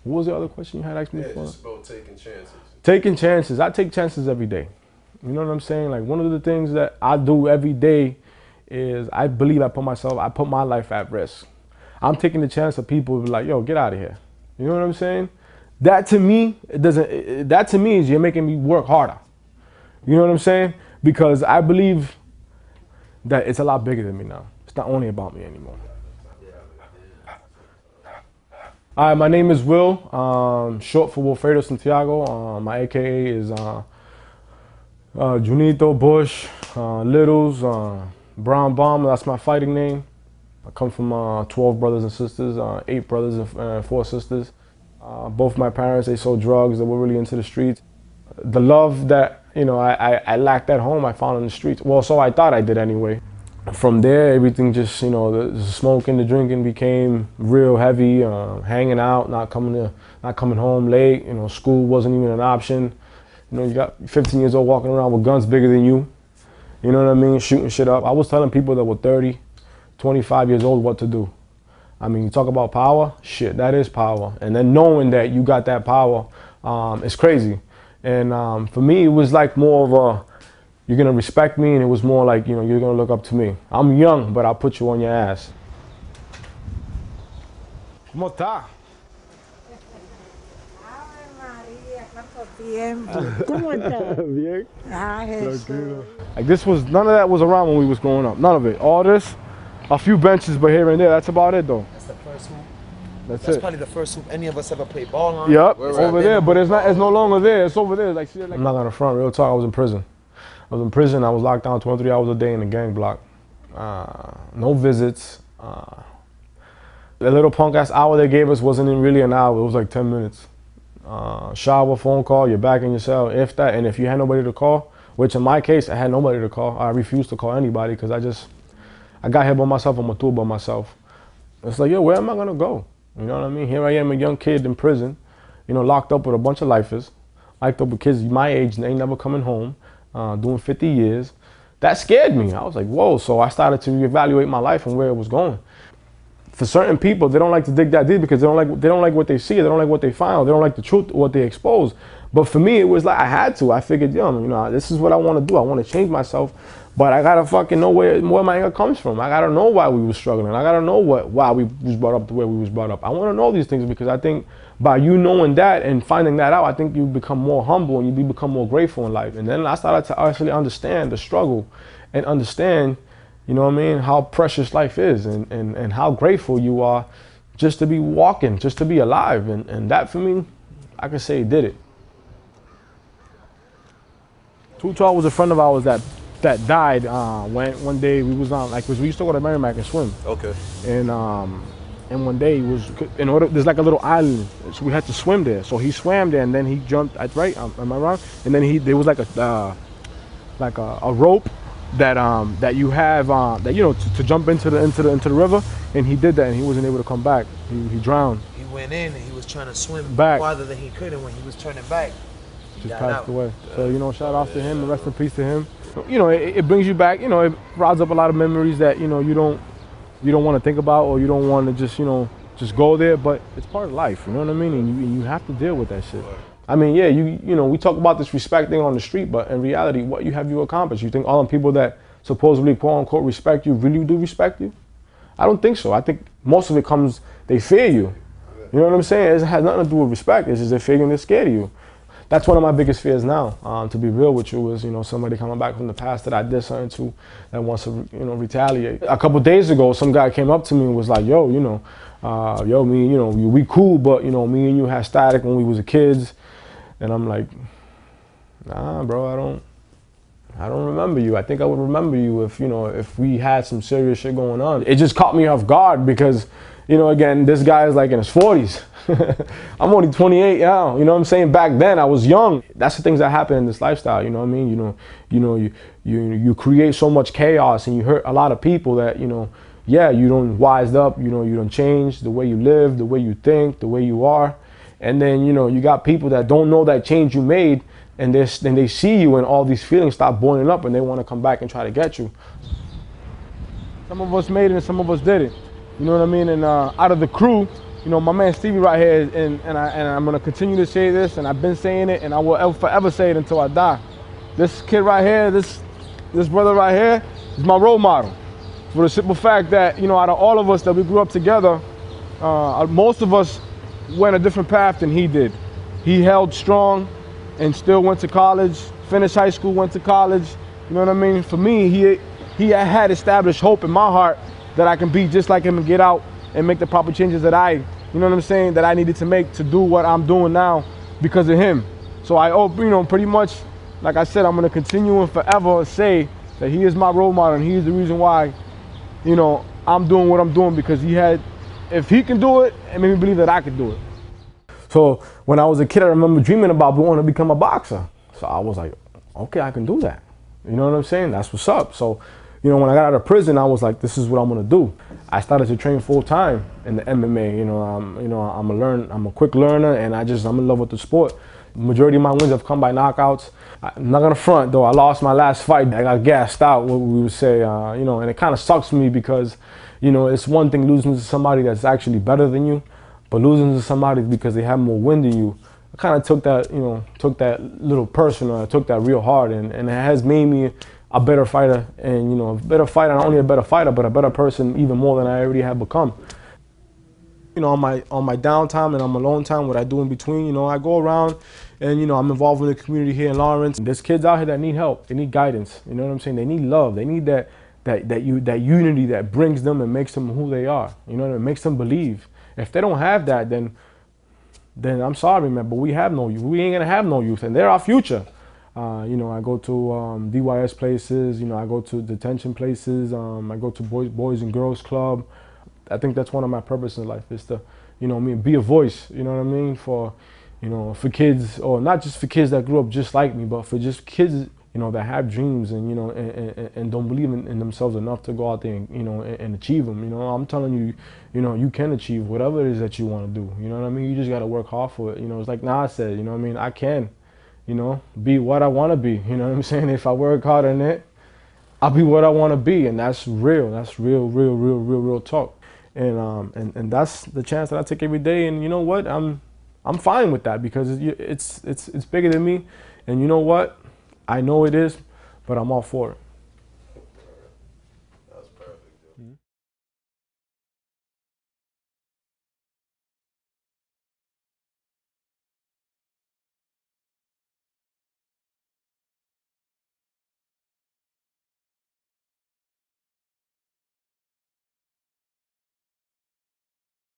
What was the other question you had asked me Yeah, before? just about taking chances. Taking chances. I take chances every day. You know what I'm saying? Like one of the things that I do every day is I believe I put my life at risk. I'm taking the chance of people like, yo, get out of here. You know what I'm saying? That to me, that to me is you're making me work harder. You know what I'm saying? Because I believe that it's a lot bigger than me now. It's not only about me anymore. All right, my name is Will, short for Wilfredo Santiago. My AKA is Junito, Bush, Littles, Brown Bomb. That's my fighting name. I come from 12 brothers and sisters, 8 brothers and 4 sisters. Both my parents, they sold drugs. They were really into the streets. The love that, you know, I lacked at home, I found in the streets. Well, so I thought I did anyway. From there, everything just, you know, the smoking, the drinking became real heavy. Hanging out, not coming home late. You know, school wasn't even an option. You know, you got 15 years old walking around with guns bigger than you. You know what I mean? Shooting shit up. I was telling people that were 30, 25 years old what to do. I mean, you talk about power, shit, that is power. And then knowing that you got that power is crazy. And for me, it was like more of a, you're gonna respect me, and it was more like, you know, you're gonna look up to me. I'm young, but I'll put you on your ass. ¿Cómo está? Ave María, cuánto tiempo. ¿Cómo estás? Bien. Ah, Jesús. Like this was, none of that was around when we was growing up. None of it. All this, a few benches, but here and there. That's about it, though. That's the first hoop. That's That's it. probably the first hoop any of us ever played ball on. Yep, over there, but it's not. It's no longer there. It's over there. Like, see, like I'm not gonna front. Real talk. I was in prison. I was locked down 23 hours a day in the gang block. No visits. The little punk ass hour they gave us wasn't even really an hour. It was like 10 minutes. Shower, phone call, you're back in your cell, if that. And if you had nobody to call, which in my case, I had nobody to call. I refused to call anybody because I got here by myself. I'm a tool by myself. It's like, yo, where am I gonna go? You know what I mean? Here I am, a young kid in prison, you know, locked up with a bunch of lifers, locked up with kids my age and they ain't never coming home. Doing 50 years. That scared me. I was like, whoa. So I started to reevaluate my life and where it was going. For certain people, they don't like to dig that deep because they don't like what they see, they don't like what they find, or they don't like the truth, what they expose. But for me, it was like I had to. I figured, yo, you know, this is what I want to do. I want to change myself, but I gotta fucking know where my anger comes from. I gotta know why we were struggling. I gotta know why we was brought up the way we was brought up. I want to know these things because I think by you knowing that and finding that out, I think you become more humble and you become more grateful in life. And then I started to actually understand the struggle and understand, you know what I mean, how precious life is and how grateful you are just to be walking, just to be alive. And that for me, I can say did it. 212 was a friend of ours that died when one day we was on, like, we used to go to Merrimack and swim. Okay. And one day there's like a little island, so we had to swim there. So he swam there and then he jumped. Right? Am I wrong? And then there was like a rope that you have that, you know, to jump into the river. And he did that and he wasn't able to come back. He drowned. He went in and he was trying to swim back farther than he could, and when he was turning back, he just got passed out. away. So, you know, shout out to him and rest in peace to him. You know, it brings you back. You know, it rides up a lot of memories that, you know, you don't want to think about, or you don't want to just, you know, just go there, but it's part of life, you know what I mean? And you have to deal with that shit. I mean, yeah, you know, we talk about this respect thing on the street, but in reality, what have you accomplished? You think all the people that supposedly, quote unquote, respect you really do respect you? I don't think so. I think most of it comes, they fear you. You know what I'm saying? It has nothing to do with respect. It's just they fear you and they're scared of you. That's one of my biggest fears now, to be real with you, is, you know, somebody coming back from the past that I did something to that wants to, you know, retaliate. A couple days ago, some guy came up to me and was like, yo, you know, me, you know, we cool, but, you know, me and you had static when we was kids. And I'm like, nah, bro, I don't remember you. I think I would remember you if, you know, if we had some serious shit going on. It just caught me off guard because, you know, again, this guy is like in his 40s. I'm only 28 now. You know what I'm saying? Back then I was young. That's the things that happen in this lifestyle. You know what I mean? You create so much chaos and you hurt a lot of people that, you know, yeah, you don't wised up. You know, you don't change the way you live, the way you think, the way you are. And then, you know, you got people that don't know that change you made, and then they see you and all these feelings start boiling up and they want to come back and try to get you. Some of us made it and some of us didn't. You know what I mean? And out of the crew, you know, my man Stevie right here, and I'm gonna continue to say this, and I've been saying it, and I will forever say it until I die. This kid right here, this brother right here, is my role model. For the simple fact that, you know, out of all of us that we grew up together, most of us went a different path than he did. He held strong and still went to college, finished high school, went to college. You know what I mean? For me, he had established hope in my heart that I can be just like him and get out and make the proper changes that you know what I'm saying, that I needed to make to do what I'm doing now because of him. So I hope, you know, pretty much, like I said, I'm gonna continue and forever say that he is my role model and he is the reason why, you know, I'm doing what I'm doing, because if he can do it, it made me believe that I could do it. So when I was a kid, I remember dreaming about wanting to become a boxer. So I was like, okay, I can do that. You know what I'm saying? That's what's up. So, you know, when I got out of prison, I was like, this is what I'm gonna do. I started to train full time in the MMA. I'm a quick learner, and I'm in love with the sport. Majority of my wins have come by knockouts. I'm not gonna front though. I lost my last fight. I got gassed out, what we would say, you know, and it kind of sucks for me because, you know, it's one thing losing to somebody that's actually better than you, but losing to somebody because they have more win than you, I kind of took that little personal, I took that real hard, and it has made me a better fighter, and, you know, a better fighter, not only a better fighter, but a better person even more than I already have become. You know, on my downtime and on my alone time, what I do in between, you know, I go around and, you know, I'm involved with the community here in Lawrence. There's kids out here that need help. They need guidance. You know what I'm saying? They need love. They need that unity that brings them and makes them who they are. You know, that makes them believe. If they don't have that, then I'm sorry, man, but we have no youth. We ain't gonna have no youth, and they're our future. You know, I go to DYS places. You know, I go to detention places. I go to boys and girls club. I think that's one of my purposes in life, is to, you know, be a voice, you know what I mean, for, you know, for kids, or not just for kids that grew up just like me, but for just kids, you know, that have dreams and, you know, and don't believe in themselves enough to go out there and, you know, and achieve them. You know, I'm telling you, you know, you can achieve whatever it is that you want to do. You know what I mean? You just got to work hard for it. You know, it's like Nas said, you know what I mean? I can, you know, be what I want to be. You know what I'm saying? If I work hard on it, I'll be what I want to be. And that's real. That's real talk. And that's the chance that I take every day. And you know what? I'm fine with that, because it's bigger than me. And you know what? I know it is, but I'm all for it.